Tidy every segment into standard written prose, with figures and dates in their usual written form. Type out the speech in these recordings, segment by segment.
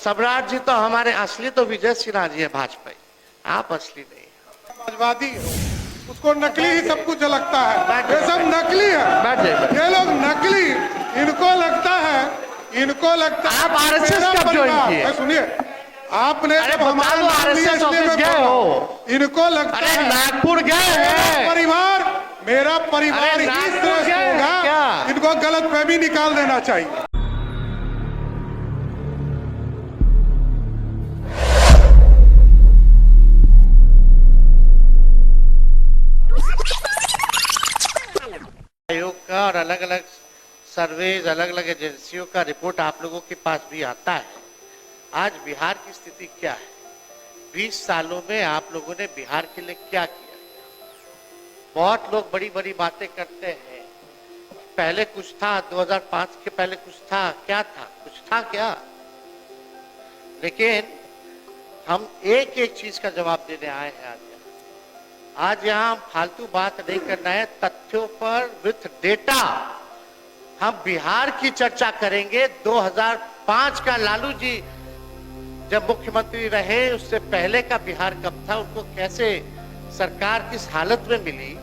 सम्राट जी तो हमारे असली तो विजय सिन्हा जी है भाजपा, आप असली नहीं। समाजवादी उसको नकली ही सब कुछ लगता है, ये सब नकली है, ये लोग नकली, इनको लगता है आप आरएसएस कब ज्वाइन किए? सुनिए, आपने जब हमारा नाम लिया इसलिए मैं बोल रहा हूं, इनको लगता है नागपुर गए हैं, मेरा परिवार ही श्रेष्ठ होगा, इनको गलतफहमी निकाल देना चाहिए। आयोग का और अलग अलग सर्वेज, अलग अलग एजेंसियों का रिपोर्ट आप लोगों के पास भी आता है। आज बिहार की स्थिति क्या है? 20 सालों में आप लोगों ने बिहार के लिए क्या किया? बहुत लोग बड़ी बड़ी बातें करते हैं, पहले कुछ था, 2005 के पहले कुछ था, क्या था? कुछ था क्या? लेकिन हम एक एक चीज का जवाब देने आए हैं आज यहाँ हम फालतू बात नहीं करना है, तथ्यों पर विथ डेटा हम बिहार की चर्चा करेंगे। 2005 का लालू जी जब मुख्यमंत्री रहे, उससे पहले का बिहार कब था, उनको कैसे सरकार किस हालत में मिली,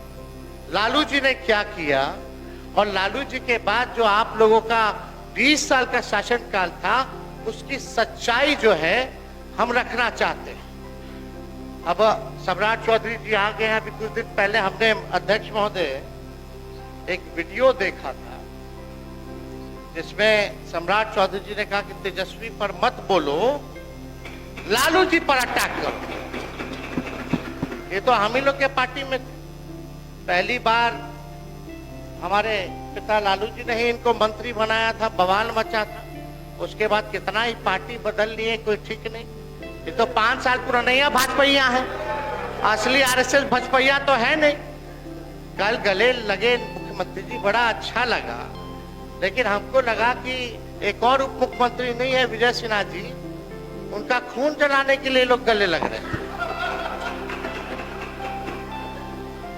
लालू जी ने क्या किया, और लालू जी के बाद जो आप लोगों का 20 साल का शासनकाल था, उसकी सच्चाई जो है हम रखना चाहते हैं। अब सम्राट चौधरी जी आ गए हैं। अभी कुछ दिन पहले हमने अध्यक्ष महोदय एक वीडियो देखा था जिसमें सम्राट चौधरी जी ने कहा कि तेजस्वी पर मत बोलो, लालू जी पर अटैक करो। ये तो हम ही लोग के पार्टी में पहली बार हमारे पिता लालू जी ने ही इनको मंत्री बनाया था, बवाल मचा था। उसके बाद कितना ही पार्टी बदल लिए, कोई ठीक नहीं। ये तो 5 साल पुराना भाजपैया है, असली आरएसएस भाजपैया तो है नहीं। कल गले लगे मुख्यमंत्री जी, बड़ा अच्छा लगा, लेकिन हमको लगा कि एक और उप मुख्यमंत्री नहीं है विजय सिन्हा जी, उनका खून जलाने के लिए लोग गले लग रहे हैं।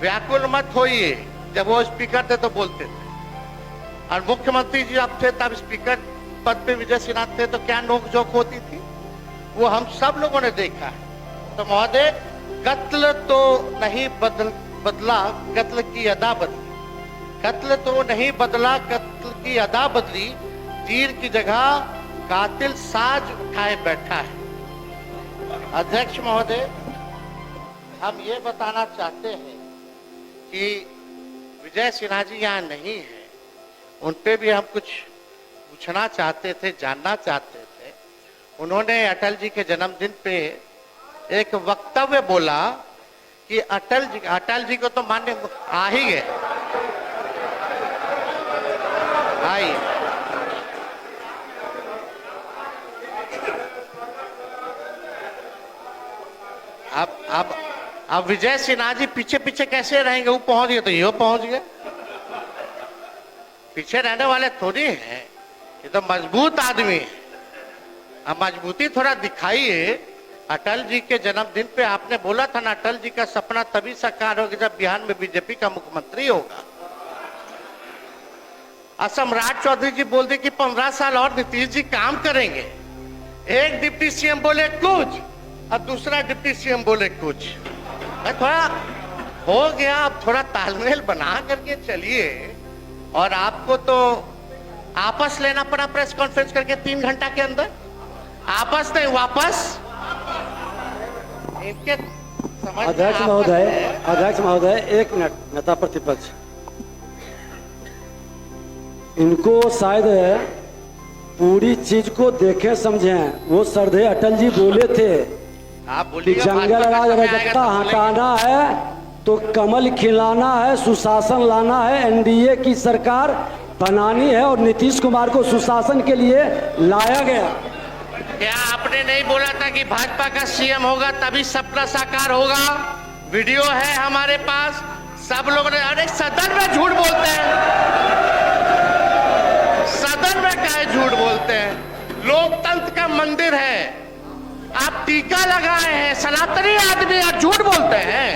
व्याकुल मत होइए, जब वो स्पीकर थे तो बोलते थे, और मुख्यमंत्री जी अब थे तब स्पीकर पद पे विजय सिन्हा थे तो क्या नोकझोंक होती थी, वो हम सब लोगों ने देखा है। तो महोदय, कत्ल तो नहीं बदला, कत्ल की अदा बदली। कत्ल तो नहीं बदला, कत्ल की अदा बदली। तीर की जगह कातिल साज उठाए बैठा है। अध्यक्ष महोदय, हम ये बताना चाहते हैं कि विजय सिन्हा जी यहाँ नहीं है, उन पे भी हम कुछ पूछना चाहते थे, जानना चाहते थे। उन्होंने अटल जी के जन्मदिन पे एक वक्तव्य बोला कि अटल जी को तो मानने आ ही गए, आई। अब विजय सिन्हा जी पीछे पीछे कैसे रहेंगे? वो पहुंच गए तो ये पहुंच गए, पीछे रहने वाले थोड़ी हैं, ये तो मजबूत आदमी है। अब मजबूती थोड़ा दिखाइए। अटल जी के जन्मदिन पे आपने बोला था ना, अटल जी का सपना तभी साकार होगा जब बिहार में बीजेपी का मुख्यमंत्री होगा। सम्राट चौधरी जी बोल दे कि 15 साल और नीतीश जी काम करेंगे। एक डिप्टी सीएम बोले कुछ और दूसरा डिप्टी सीएम बोले कुछ, थोड़ा हो गया। अब थोड़ा तालमेल बना करके चलिए। और आपको तो आपस लेना पड़ा प्रेस कॉन्फ्रेंस करके 3 घंटा के अंदर, आपस नहीं वापस। इनके अध्यक्ष महोदय 1 मिनट। नेता प्रतिपक्ष, इनको शायद पूरी चीज को देखे समझे। वो श्रद्धेय अटल जी बोले थे कि जंगल राज अराजकता हटाना है तो कमल खिलाना है, सुशासन लाना है, एनडीए की सरकार बनानी है, और नीतीश कुमार को सुशासन के लिए लाया गया। क्या आपने नहीं बोला था कि भाजपा का सीएम होगा तभी सपना साकार होगा? वीडियो है हमारे पास, सब लोगों ने। अरे सदन में झूठ बोलते हैं, सदन में काहे झूठ बोलते हैं? लोकतंत्र का मंदिर है, आप टीका लगाए हैं, सनातनी आदमी आप झूठ बोलते हैं।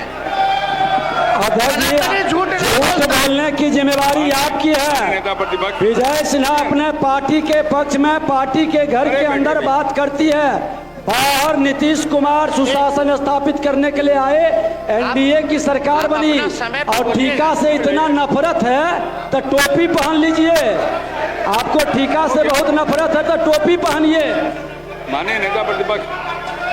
झूठ बोलने की जिम्मेवारी आपकी है। नेता प्रतिपक्ष विजय सिन्हा अपने पार्टी के पक्ष में पार्टी के घर के अंदर बात करती है, बाहर नीतीश कुमार सुशासन स्थापित करने के लिए आए, एनडीए की सरकार बनी और ठीका से इतना नफरत है तो टोपी पहन लीजिए। आपको ठीका से बहुत नफरत है तो टोपी पहनिए। माननीय नेता प्रतिपक्ष,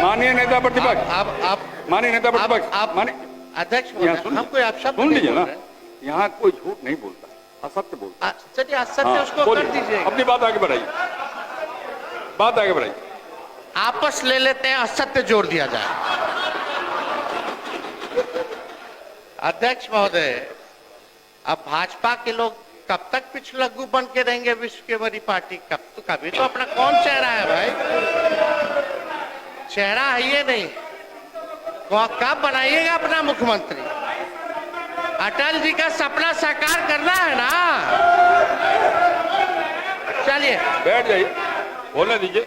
माननीय नेता प्रतिपक्ष, आप माननीय नेता प्रतिपक्ष, आप माननीय अध्यक्ष यहाँ महोदय, हम कोई आप शब्द सुन नहीं लीजिए बोल ना, रहे। यहाँ कोई झूठ नहीं बोलता, असत्य बोलता। चलिए असत्य हाँ, उसको बोलिए, कर दीजिए, अपनी बात आगे बढ़ाइए, बात आगे बढ़ाइए। आपस ले लेते हैं, असत्य जोड़ दिया जाए। अध्यक्ष महोदय, अब भाजपा के लोग कब तक पिछलग्गू बन के रहेंगे विश्व के बड़ी पार्टी? कभी तो अपना कौन चेहरा है भाई? चेहरा है ये नहीं, कब बनाइएगा अपना मुख्यमंत्री? अटल जी का सपना साकार करना है ना। चलिए बैठ जाइए, बोलने दीजिए।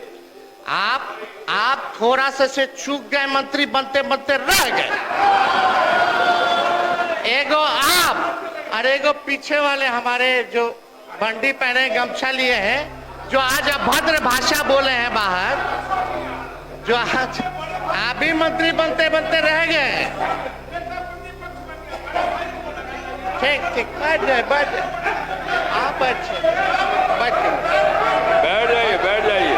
आप थोड़ा से चूक गए, मंत्री बनते बनते रह गए। एगो आप और एगो पीछे वाले हमारे जो बंडी पहने गमछा लिए हैं, जो आज अभद्र भाषा बोले हैं बाहर, जो आज आप भी मंत्री बनते बनते रह गए। ठीक ठीक, बैठ जाए, बैठ जाए, आप अच्छे बैठ बैठ जाइए, बैठ जाइए,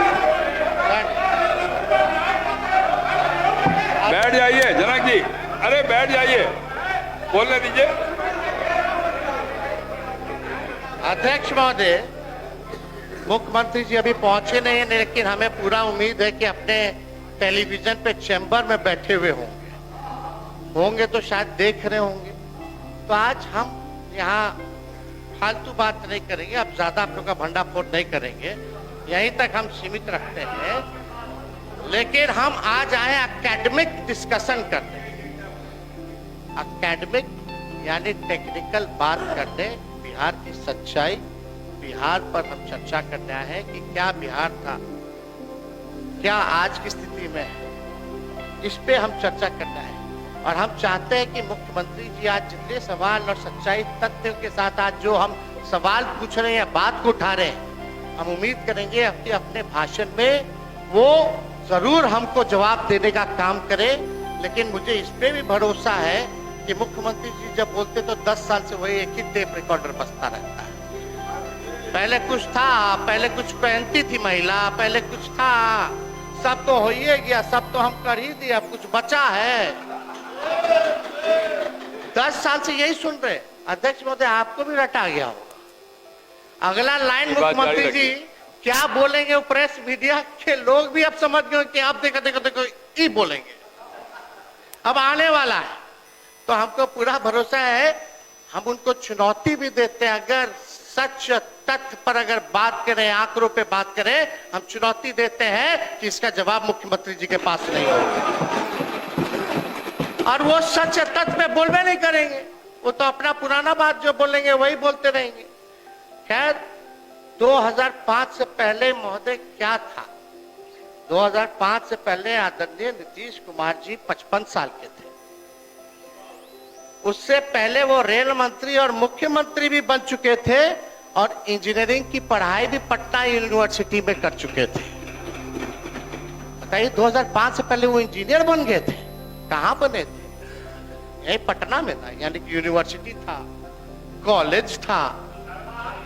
बैठ जाइए जनक जी, अरे बैठ जाइए, बोलने दीजिए। अध्यक्ष महोदय, मुख्यमंत्री जी अभी पहुंचे नहीं हैं, लेकिन हमें पूरा उम्मीद है कि अपने टेलीविजन पे चैम्बर में बैठे हुए होंगे तो शायद देख रहे होंगे। तो आज हम यहाँ फालतू बात नहीं करेंगे, अब ज्यादा आप लोग का भंडाफोड़ नहीं करेंगे, यहीं तक हम सीमित रखते हैं। लेकिन हम आज आए एकेडमिक डिस्कशन करने, एकेडमिक यानी टेक्निकल बात करने, बिहार की सच्चाई, बिहार पर हम चर्चा करने आए हैं कि क्या बिहार था, क्या आज की स्थिति में है, इस पे हम चर्चा करना है। और हम चाहते हैं कि मुख्यमंत्री जी आज जितने सवाल और सच्चाई तथ्य के साथ आज जो हम सवाल पूछ रहे हैं, बात को उठा रहे हैं, हम उम्मीद करेंगे कि अपने भाषण में वो जरूर हमको जवाब देने का काम करें। लेकिन मुझे इस पे भी भरोसा है कि मुख्यमंत्री जी जब बोलते तो 10 साल से वही एक ही टेप रिकॉर्डर बजता रहता है। पहले कुछ था, पहले कुछ पहनती थी महिला, पहले कुछ था, सब तो हो ही गया, सब तो हम कर ही दिया, अब कुछ बचा है? 10 साल से यही सुन रहे। अध्यक्ष महोदय, आपको भी रटा गया होगा। अगला लाइन मुख्यमंत्री जी क्या बोलेंगे, वो प्रेस मीडिया के लोग भी अब समझ गए कि आप देखो देखो देखो ये बोलेंगे, अब आने वाला है। तो हमको पूरा भरोसा है, हम उनको चुनौती भी देते हैं। अगर सच तथ्य पर अगर बात करें, आंकड़ों पे बात करें, हम चुनौती देते हैं कि इसका जवाब मुख्यमंत्री जी के पास नहीं होगा। और वो सच तथ्य पे बोलवे नहीं करेंगे, वो तो अपना पुराना बात जो बोलेंगे वही बोलते रहेंगे। खैर, 2005 से पहले महोदय क्या था? 2005 से पहले आदरणीय नीतीश कुमार जी 55 साल के थे। उससे पहले वो रेल मंत्री और मुख्यमंत्री भी बन चुके थे और इंजीनियरिंग की पढ़ाई भी पटना यूनिवर्सिटी में कर चुके थे। बताइए, 2005 से पहले वो इंजीनियर बन गए थे। कहाँ बने थे? यही पटना में था, यानी कि यूनिवर्सिटी था, कॉलेज था,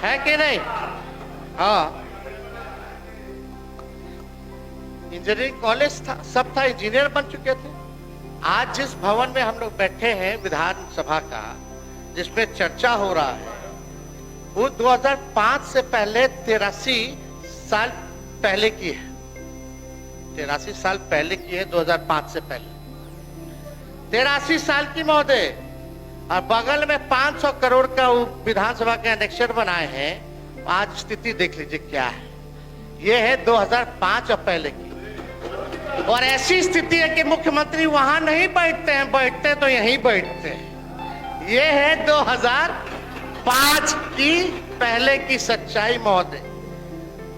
है कि नहीं? हाँ, इंजीनियरिंग कॉलेज था, सब था, इंजीनियर बन चुके थे। आज जिस भवन में हम लोग बैठे हैं विधानसभा का, जिसमें चर्चा हो रहा है, वो 2005 से पहले 83 साल पहले की है। 83 साल पहले की है, 2005 से पहले 83 साल की महोदय। और बगल में 500 करोड़ का विधानसभा के एनेक्सर बनाए हैं। आज स्थिति देख लीजिए क्या है। ये है 2005 और पहले की। और ऐसी स्थिति है कि मुख्यमंत्री वहां नहीं बैठते हैं, बैठते तो यहीं बैठते हैं। ये है 2005 की पहले की सच्चाई महोदय।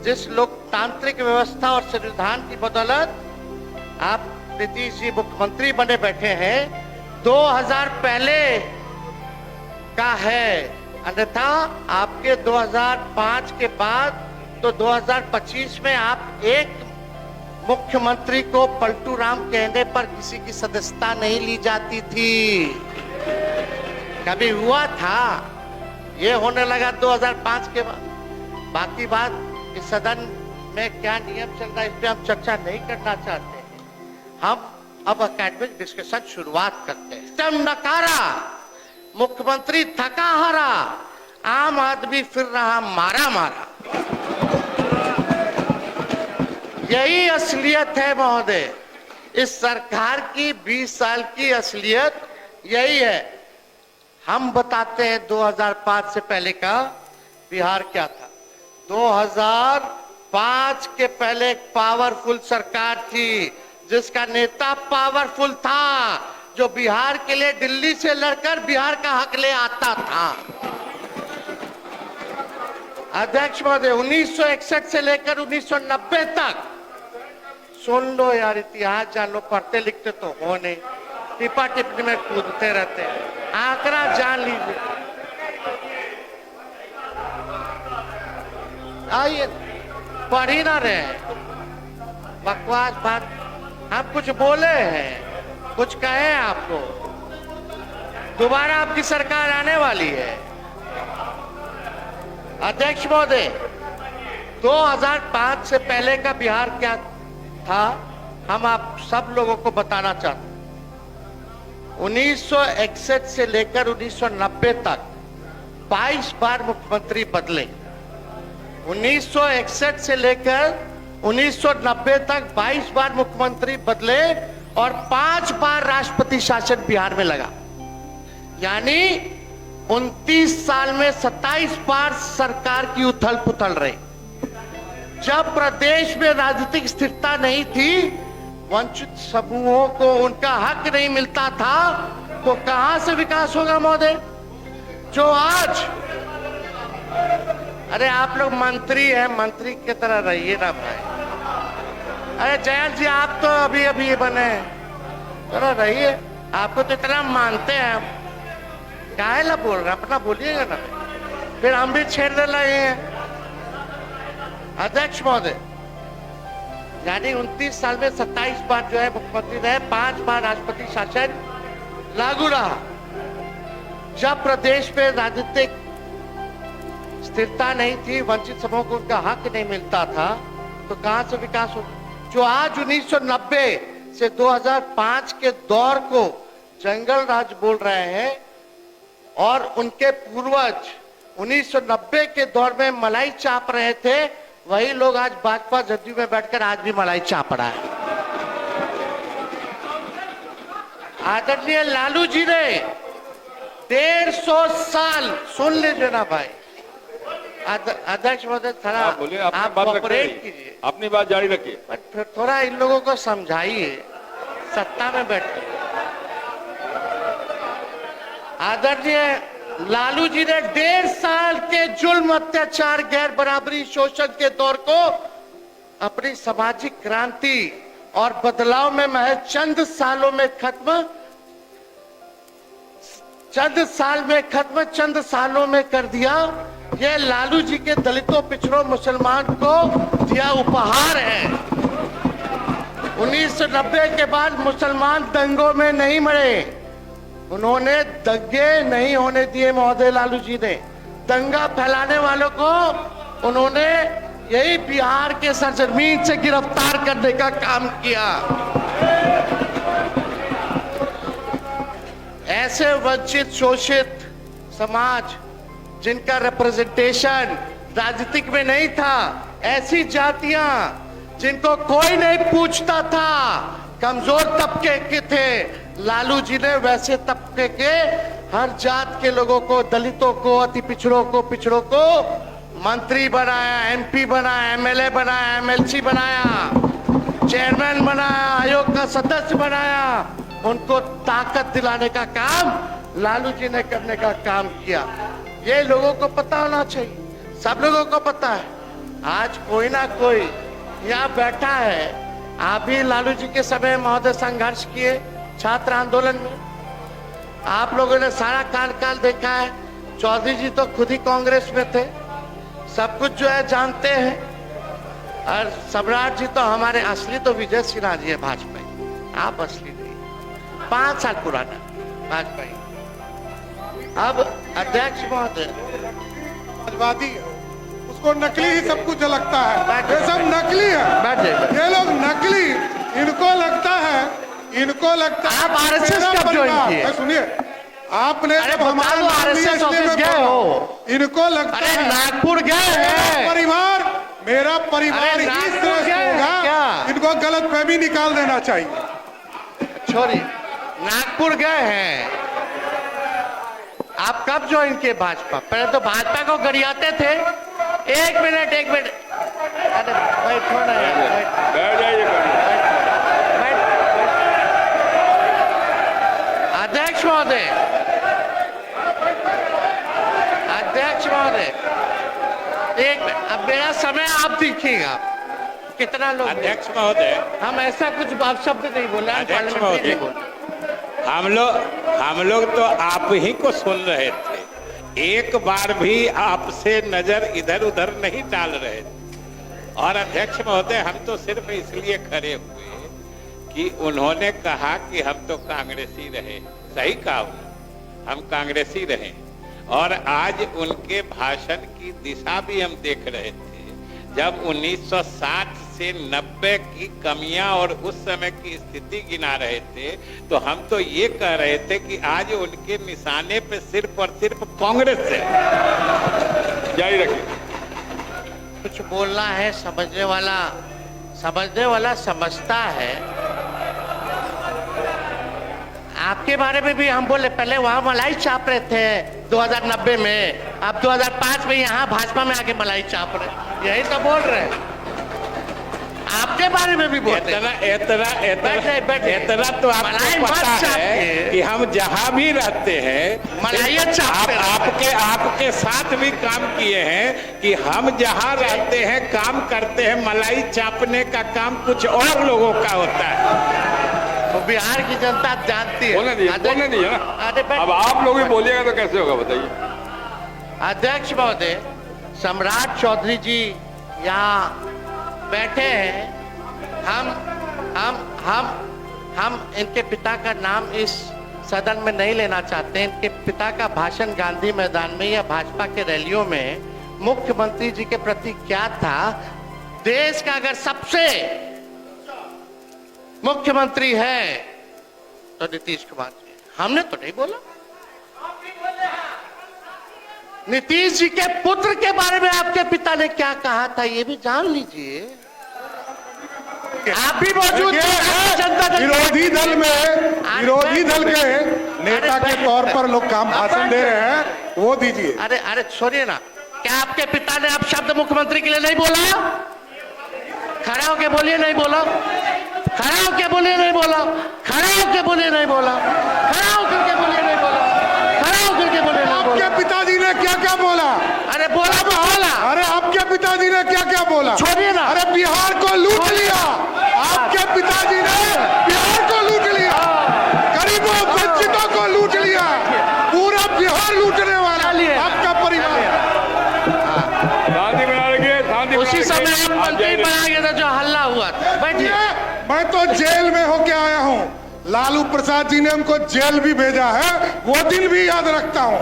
जिस लोकतांत्रिक व्यवस्था और संविधान की बदौलत आप नीतीश जी मुख्यमंत्री बने बैठे हैं, 2000 पहले का है, अन्यथा आपके 2005 के बाद तो 2025 में आप एक मुख्यमंत्री को पलटू राम कहने पर किसी की सदस्यता नहीं ली जाती थी। कभी हुआ था? ये होने लगा 2005 के बाद। बाकी बात इस सदन में क्या नियम चल रहा है इस पे हम चर्चा नहीं करना चाहते हैं। हम अब एकेडमिक डिस्कशन शुरुआत करते हैं। सिस्टम नकारा, मुख्यमंत्री थका हारा, आम आदमी फिर रहा मारा मारा। यही असलियत है महोदय, इस सरकार की 20 साल की असलियत यही है। हम बताते हैं 2005 से पहले का बिहार क्या था। 2005 के पहले एक पावरफुल सरकार थी जिसका नेता पावरफुल था, जो बिहार के लिए दिल्ली से लड़कर बिहार का हक ले आता था। अध्यक्ष महोदय, 1961 से लेकर 1990 तक, सुन लो यार, इतिहास जान लो, पढ़ते लिखते तो हो नहीं, टिपा टिप्पणी में कूदते रहते हैं, आंकड़ा जान लीजिए। आइए, पढ़ ही ना रहे, बकवास बात। हम कुछ बोले हैं, कुछ कहे आपको, दोबारा आपकी सरकार आने वाली है। अध्यक्ष महोदय, 2005 से पहले का बिहार क्या था हम आप सब लोगों को बताना चाहते हैं। 1961 से लेकर 1990 तक 22 बार मुख्यमंत्री बदले। 1961 से लेकर 1990 तक 22 बार मुख्यमंत्री बदले और 5 बार राष्ट्रपति शासन बिहार में लगा। यानी 29 साल में 27 बार सरकार की उथल पुथल रही। जब प्रदेश में राजनीतिक स्थिरता नहीं थी, वंचित समूहों को उनका हक नहीं मिलता था, तो कहां से विकास होगा महोदय? जो आज, अरे आप लोग मंत्री हैं, मंत्री की तरह रहिए ना भाई। अरे जयंत जी, आप तो अभी अभी बने, जरा रहिए, आपको तो इतना मानते हैं हम, काहे ला बोल रहे, अपना बोलिएगा ना, फिर हम भी छेड़ दे रहे हैं। अध्यक्ष महोदय, यानी 29 साल में 27 बार जो है मुख्यमंत्री रहे, 5 बार राष्ट्रपति शासन लागू रहा। जब प्रदेश में राजनीतिक स्थिरता नहीं थी, वंचित समूह को उनका हक नहीं मिलता था, तो कहां से विकास हो? जो आज 1990 से 2005 के दौर को जंगल राज बोल रहे हैं, और उनके पूर्वज 1990 के दौर में मलाई चाप रहे थे, वही लोग आज भाजपा जदयू में बैठकर आज भी मलाई चाप रहा है। आदरणीय लालू जी ने 150 साल, सुन लीजिए ना भाई, अध्यक्ष महोदय, थोड़ा आप कोऑपरेट कीजिए, अपनी बात जारी रखिए, फिर थोड़ा इन लोगों को समझाइए, सत्ता में बैठे। आदरणीय लालू जी ने 1.5 साल के जुल्म, अत्याचार, गैर बराबरी, शोषण के दौर को अपनी सामाजिक क्रांति और बदलाव में महज चंद साल में खत्म, चंद सालों में कर दिया। ये लालू जी के दलितों, पिछड़ों, मुसलमान को दिया उपहार है। 1990 के बाद मुसलमान दंगों में नहीं मरे, उन्होंने दंगे नहीं होने दिए महोदय। लालू जी ने दंगा फैलाने वालों को उन्होंने यही बिहार के सरजमीन से गिरफ्तार करने का काम किया। ऐसे वंचित, शोषित समाज जिनका रिप्रेजेंटेशन राजनीतिक में नहीं था, ऐसी जातियां जिनको कोई नहीं पूछता था, कमजोर तबके के थे, लालू जी ने वैसे तबके के हर जात के लोगों को, दलितों को, अति पिछड़ों को मंत्री बनाया, एमपी बनाया, एमएलए बनाया, एमएलसी बनाया, चेयरमैन बनाया, आयोग का सदस्य बनाया। उनको ताकत दिलाने का काम लालू जी ने करने का काम किया। ये लोगों को पता होना चाहिए, सब लोगों को पता है। आज कोई ना कोई यहाँ बैठा है, आप भी लालू जी के समय महोदय संघर्ष किए छात्र आंदोलन में, आप लोगों ने सारा काल देखा है। चौधरी जी तो खुद ही कांग्रेस में थे, सब कुछ जो है जानते हैं। और सम्राट जी तो हमारे असली तो विजय सिन्हा जी है, भाजपा। आप असली नहीं, 5 साल पुराना भाजपा। अब अध्यक्ष महोदय समाजवादी है, उसको नकली ही सब कुछ लगता है। ये सब नकली है, बैठ जाइए। ये लोग नकली, इनको लगता है आप RSS कब ज्वाइन किए? सुनिए, आपने अरे जब हमारा बताओ, नाम लिया RSS इसलिए ऑफिस मैं गए बोल रहा हूं। हो? इनको लगता अरे है नागपुर गए हैं। मेरा परिवार अरे इस नागपुर तरह से गए हैं होगा, क्या? इनको गलतफहमी निकाल देना चाहिए। छोड़िए, नागपुर गए हैं। आप कब ज्वाइन किए भाजपा? पहले तो भाजपा को गरियाते थे। एक मिनट अरे बैठो ना यार, बैठ जाइए, बैठ। अध्यक्ष महोदय, एक मिनट, अब मेरा समय आप देखिएगा कितना लोग। अध्यक्ष महोदय, हम ऐसा कुछ आप शब्द नहीं बोला, अध्यक्ष पार्लियामेंट्री नहीं महोदय, बोला। हम लोग तो आप ही को सुन रहे थे, एक बार भी आपसे नजर इधर उधर नहीं डाल रहे थे। और अध्यक्ष महोदय, हम तो सिर्फ इसलिए खड़े हुए कि उन्होंने कहा कि हम तो कांग्रेसी रहे। सही कहा, हम कांग्रेसी रहे। और आज उनके भाषण की दिशा भी हम देख रहे थे। जब 1960 से 90 की कमियां और उस समय की स्थिति गिना रहे थे, तो हम तो ये कह रहे थे कि आज उनके निशाने पे सिर्फ और सिर्फ कांग्रेस है। जारी रखिए। कुछ बोलना है, समझने वाला समझता है। आपके बारे में भी हम बोले, पहले वहां मलाई चाप रहे थे 2090 में, अब 2005 में यहाँ भाजपा में आके मलाई चाप रहे, यही तो बोल रहे हैं। आपके बारे में भी बोलते हैं। इतना तो आपको पता है कि हम जहां भी रहते हैं आपके साथ भी काम किए हैं कि हम जहां रहते हैं, काम करते हैं, मलाई चापने का काम कुछ और लोगों का होता है। तो बिहार की जनता जानती है। बोलने दीजिए ना। अब आप लोग ही बोलिएगा तो कैसे होगा, बताइए। अध्यक्ष महोदय, सम्राट चौधरी जी यहाँ बैठे हैं। हम इनके पिता का नाम इस सदन में नहीं लेना चाहते। इनके पिता का भाषण गांधी मैदान में या भाजपा के रैलियों में मुख्यमंत्री जी के प्रति क्या था? देश का अगर सबसे मुख्यमंत्री है तो नीतीश कुमार जी। हमने तो नहीं बोला। नीतीश जी के पुत्र के बारे में आपके पिता ने क्या कहा था, ये भी जान लीजिए। आप भी मौजूद थे। जनता दल विरोधी दल के नेता के तौर पर लोग काम भाषण दे रहे हैं, वो दीजिए। अरे छोड़िए ना, क्या आपके पिता ने आप शब्द मुख्यमंत्री के लिए नहीं बोला? खड़ा होके बोलिए, नहीं बोला। खड़ा होके बोलिए, नहीं बोला। खड़ा होके बोलिए, नहीं बोला। खड़ा होकर के बोलिए, नहीं बोला। खड़ा होकर के बोलिए, नहीं बोला। आपके पिताजी ने क्या क्या बोला? अरे बोला। अरे आपके पिताजी ने क्या क्या बोला? छोड़िए ना। अरे बिहार को लूट लिया, आपके पिताजी ने बिहार को लूट लिया, गरीबों वंचितों को लूट लिया, पूरा बिहार लूटने वाला आपका परिवार। शांति बना रखिए, शांति। उसी समय आप मंत्री बना गए थे जो हल्ला हुआ था। बैठिए। मैं तो जेल में होके आया हूँ, लालू प्रसाद जी ने हमको जेल भी भेजा है, वो दिन भी याद रखता हूँ।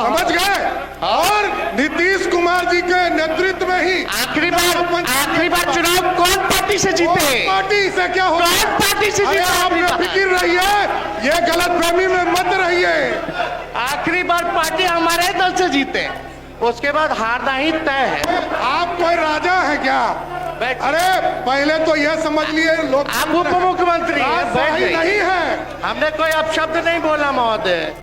समझ गए? और नीतीश कुमार जी के नेतृत्व में ही आखिरी बार चुनाव कौन पार्टी से जीते? पार्टी से क्या होगा? कौन पार्टी से जीते? आप बेफिक्र रहिए, ये गलतफहमी में मत रहिए। आखिरी बार पार्टी हमारे दल से जीते, उसके बाद हारना ही तय है। आप कोई राजा है क्या? अरे पहले तो यह समझ लिए लोग, आप उप मुख्यमंत्री हैं, नहीं है। हमने कोई अपशब्द नहीं बोला महोदय।